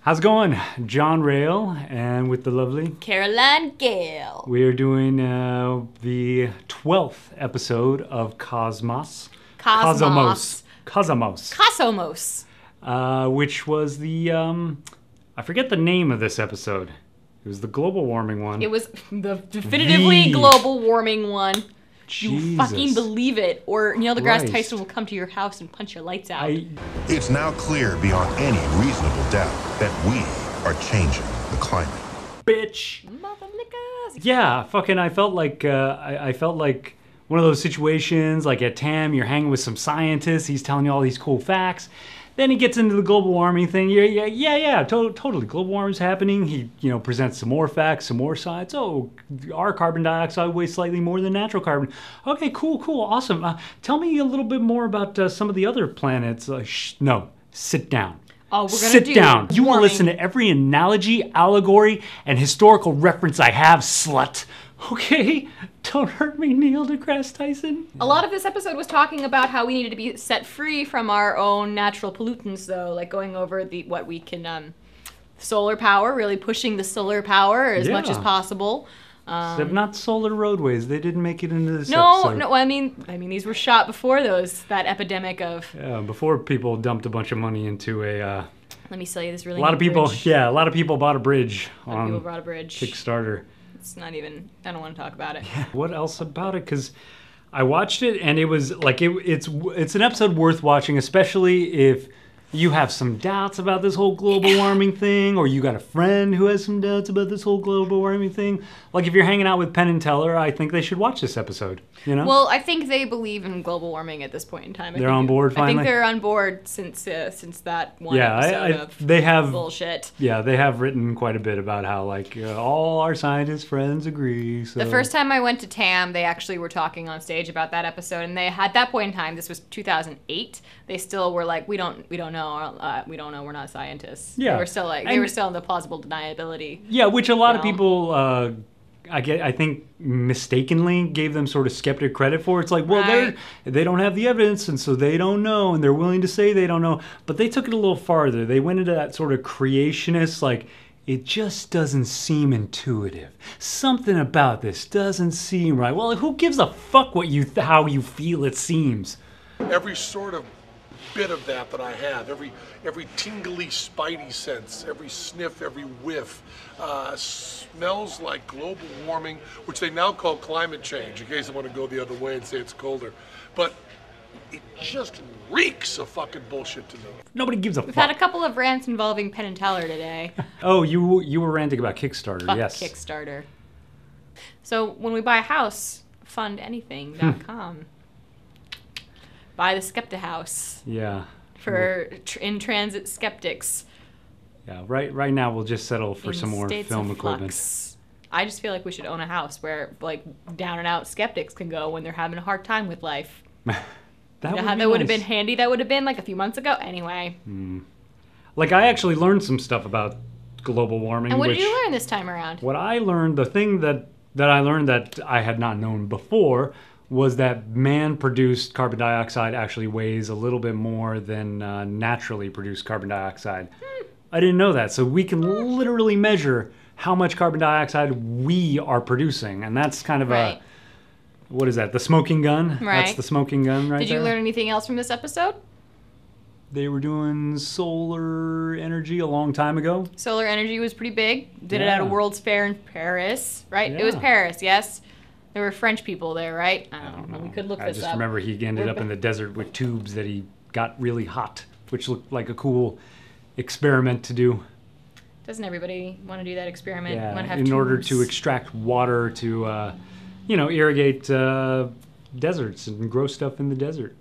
How's it going? John Rael and with the lovely Caroline Gayle. We are doing the 12th episode of CosOmos. CosOmos. Which was the, I forget the name of this episode. It was the global warming one. It was the definitively global warming one. Jesus. You fucking believe it. Or Neil deGrasse Tyson will come to your house and punch your lights out. It's now clear beyond any reasonable doubt that we are changing the climate. Bitch. Motherlickers. Yeah, fucking I felt like I felt like one of those situations like at TAM, you're hanging with some scientist, he's telling you all these cool facts. Then he gets into the global warming thing. Totally. Global warming's happening. He, presents some more facts, some more science. Oh, our carbon dioxide weighs slightly more than natural carbon. Okay, cool, awesome. Tell me a little bit more about some of the other planets. No, sit down. Oh, we're gonna sit down. You will warming. listen to every analogy, allegory, and historical reference I have, slut. Okay? Don't hurt me, Neil deGrasse Tyson. A lot of this episode was talking about how we needed to be set free from our own natural pollutants, though, like going over what we can, solar power, really pushing the solar power as much as possible. Except not solar roadways. They didn't make it into this episode. No. I mean, these were shot before that epidemic of. Yeah, before people dumped a bunch of money into a. Let me sell you this really. A lot of people. Bridge. Yeah, a lot of people bought a bridge. A lot of people bought a bridge. Kickstarter. It's not even. I don't want to talk about it. Yeah. What else about it? Because I watched it and it was like it's an episode worth watching, especially if you have some doubts about this whole global warming thing, or you got a friend who has some doubts about this whole global warming thing. Like if you're hanging out with Penn and Teller, I think they should watch this episode. Well, I think they believe in global warming at this point in time. They're on board finally? I think they're on board since that one episode they have bullshit. Yeah, they have written quite a bit about how all our scientist friends agree. So. The first time I went to TAM, they actually were talking on stage about that episode, and they at that point in time, this was 2008. They still were like, we don't know, we're not scientists. Yeah, they were still they were still in the plausible deniability. Yeah, which a lot of people. I think mistakenly gave them sort of skeptic credit for. It's like, well, they don't have the evidence, and so they don't know, and they're willing to say they don't know. But they took it a little farther. They went into that sort of creationist, it just doesn't seem intuitive. Something about this doesn't seem right. Well, who gives a fuck how you feel it seems? Every sort of bit of that I have, every tingly spidey sense, every sniff, every whiff, smells like global warming, which they now call climate change, in case they want to go the other way and say it's colder. But it just reeks of fucking bullshit to me. Nobody gives a fuck. We've had a couple of rants involving Penn and Teller today. Oh, you were ranting about Kickstarter, Fuck yes. Kickstarter. So when we buy a house, fundanything.com. Buy the Skepta House. Yeah. For in-transit skeptics. Yeah, right now we'll just settle for some more film equipment. I just feel like we should own a house where down-and-out skeptics can go when they're having a hard time with life. That would have been handy. That would have been a few months ago. Anyway. I actually learned some stuff about global warming. And what did you learn this time around? What I learned, the thing that I learned that I had not known before, was that man-produced carbon dioxide actually weighs a little bit more than naturally produced carbon dioxide. I didn't know that. So we can literally measure how much carbon dioxide we are producing. And that's kind of what is that? The smoking gun? Right. That's the smoking gun right there. Did you learn anything else from this episode? They were doing solar energy a long time ago. Solar energy was pretty big. Did it at a World's Fair in Paris, right? Yeah. It was Paris, yes. There were French people there, right? I don't know. We could look this up. I just remember he ended up in the desert with tubes that he got really hot, which looked like a cool experiment to do. Doesn't everybody want to do that experiment? Yeah, in order to extract water to, irrigate deserts and grow stuff in the desert.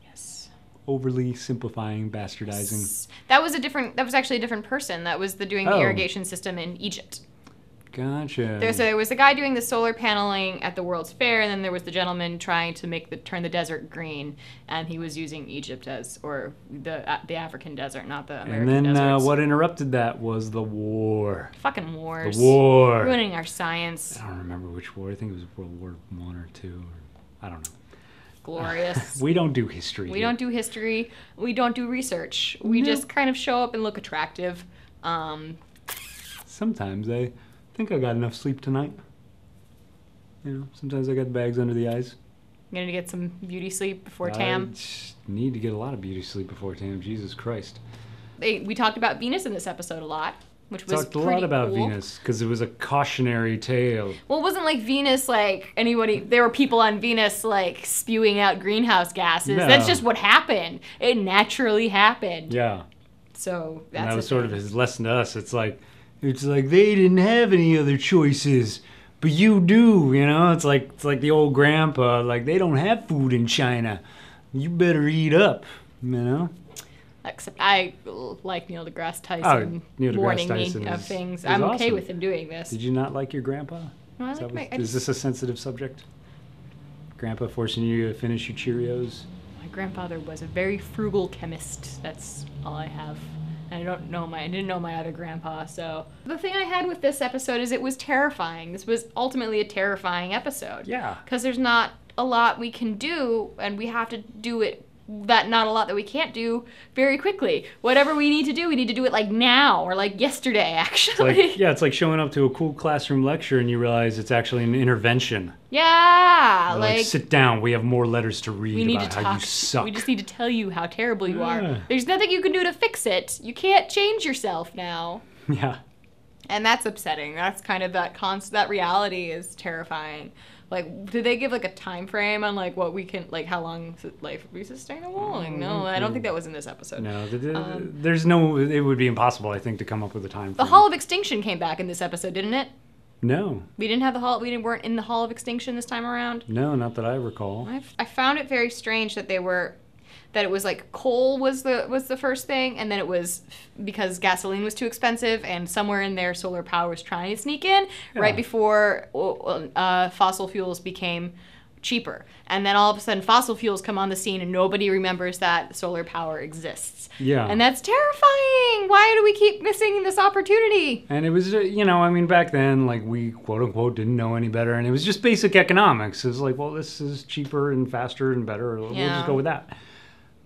Yes. Overly simplifying, bastardizing. That was actually a different person. That was doing the irrigation system in Egypt. Gotcha. There was a guy doing the solar paneling at the World's Fair, and then there was the gentleman trying to turn the desert green, and he was using Egypt or the African desert, not the American deserts. And then what interrupted that was the war. Fucking wars. The war. Ruining our science. I don't remember which war. I think it was World War I or II. I don't know. Glorious. We don't do history. We don't do history. We don't do research. We just kind of show up and look attractive. Sometimes I think I got enough sleep tonight. You know, sometimes I got the bags under the eyes. You gonna get some beauty sleep before Tam? I need to get a lot of beauty sleep before Tam. Jesus Christ. We talked about Venus in this episode a lot, which was Talked a lot about cool. Venus because it was a cautionary tale. Well, it wasn't like Venus, like anybody. There were people on Venus like spewing out greenhouse gases. No. That's just what happened. It naturally happened. Yeah. So that's And that was the sort of thing. his lesson to us. It's like they didn't have any other choices, but you do. You know, it's like the old grandpa. Like, they don't have food in China. You better eat up. You know. Except I like Neil deGrasse Tyson Neil deGrasse warning Tyson me of is things. I'm okay awesome. with him doing this. Did you not like your grandpa? No, I Is, like is this a sensitive subject? Grandpa forcing you to finish your Cheerios? My grandfather was a very frugal chemist. That's all I have. And I didn't know my other grandpa, so. The thing I had with this episode is it was terrifying. This was ultimately a terrifying episode. Yeah. Because there's not a lot we can do, and we have to do it, not a lot that we can't do very quickly. Whatever we need to do it like now, or like yesterday, actually. It's like showing up to a cool classroom lecture and you realize it's actually an intervention. Yeah, Like, sit down, we have more letters to read we need about to how talk. you suck. We just need to tell you how terrible you Yeah. are. There's nothing you can do to fix it. You can't change yourself now. Yeah. And that's upsetting. That's kind of that reality is terrifying. Like, do they give like a time frame on like what we can, like how long life would be sustainable? Like, no, I don't think that was in this episode. No, there's no, it would be impossible, I think, to come up with a time The frame. Hall of Extinction came back in this episode, didn't it? No. We didn't have we weren't in the Hall of Extinction this time around. No, not that I recall. I found it very strange that that it was like coal was the first thing, and then it was because gasoline was too expensive, and somewhere in there solar power was trying to sneak in right before fossil fuels became cheaper. And then all of a sudden fossil fuels come on the scene and nobody remembers that solar power exists. Yeah. And that's terrifying. Why do we keep missing this opportunity? And it was, back then, like, we quote-unquote didn't know any better, and it was just basic economics. It was like, well, this is cheaper and faster and better. We'll just go with that.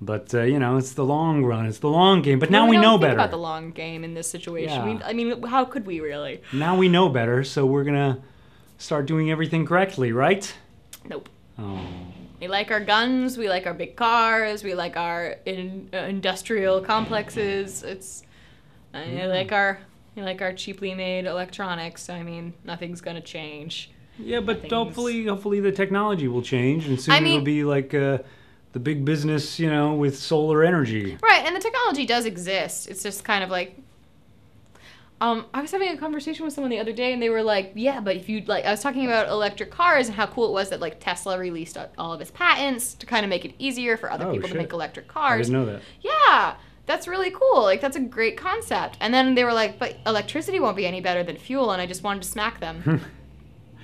But, it's the long run. It's the long game. But now we know better. Think about the long game in this situation. Yeah. How could we really? Now we know better, so we're going to start doing everything correctly, right? Nope. Oh. We like our guns. We like our big cars. We like our industrial complexes. We like our cheaply made electronics. I mean, nothing's going to change. Yeah, but hopefully the technology will change, and soon it'll be like the big business, with solar energy. Right, and the technology does exist. It's just kind of like, I was having a conversation with someone the other day, and they were like, yeah, but if you, like, I was talking about electric cars and how cool it was that, like, Tesla released all of its patents to kind of make it easier for other people to make electric cars. I didn't know that. Yeah, that's really cool. Like, that's a great concept. And then they were like, but electricity won't be any better than fuel, and I just wanted to smack them.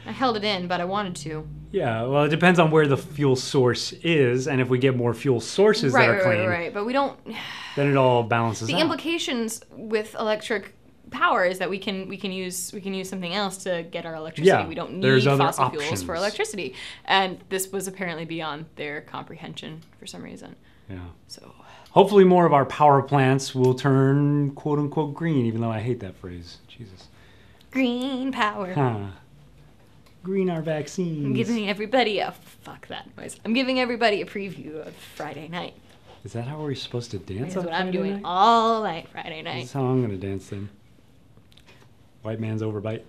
I held it in, but I wanted to. Yeah, well, it depends on where the fuel source is, and if we get more fuel sources that are clean, right. But we don't. Then it all balances out. The implications with electric power is that we can use something else to get our electricity. Yeah, we don't need fossil fuels options for electricity, and this was apparently beyond their comprehension for some reason. Yeah. So. Hopefully, more of our power plants will turn "quote unquote" green, even though I hate that phrase. Jesus. Green power. Huh. Green our vaccines. I'm giving everybody fuck that noise. I'm giving everybody a preview of Friday night. Is that how we're supposed to dance? That's what I'm doing night? all night Friday night. That's how I'm gonna dance then. White man's overbite.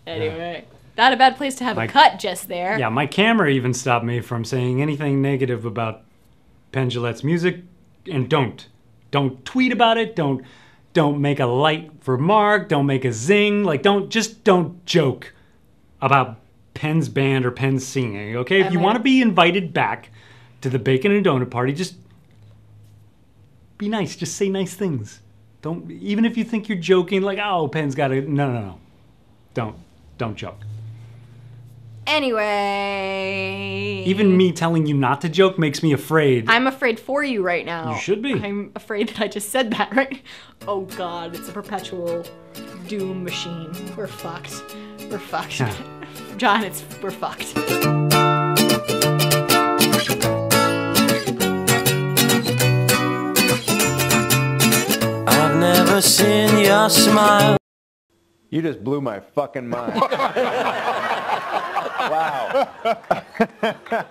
Anyway, not a bad place to have a cut just there. Yeah, my camera even stopped me from saying anything negative about Penn Jillette's music, and don't tweet about it. Don't make a light remark. Don't make a zing. Like don't joke about Penn's band or Penn's singing. Okay, if you want to be invited back to the bacon and donut party, just be nice. Just say nice things. Don't, even if you think you're joking, like, oh, Penn's got to, no. Don't joke. Anyway. Even me telling you not to joke makes me afraid. I'm afraid for you right now. You should be. I'm afraid that I just said that, right? Oh, God, it's a perpetual doom machine. We're fucked. We're fucked. John, we're fucked. I've never never seen your smile. You just blew my fucking mind. Wow.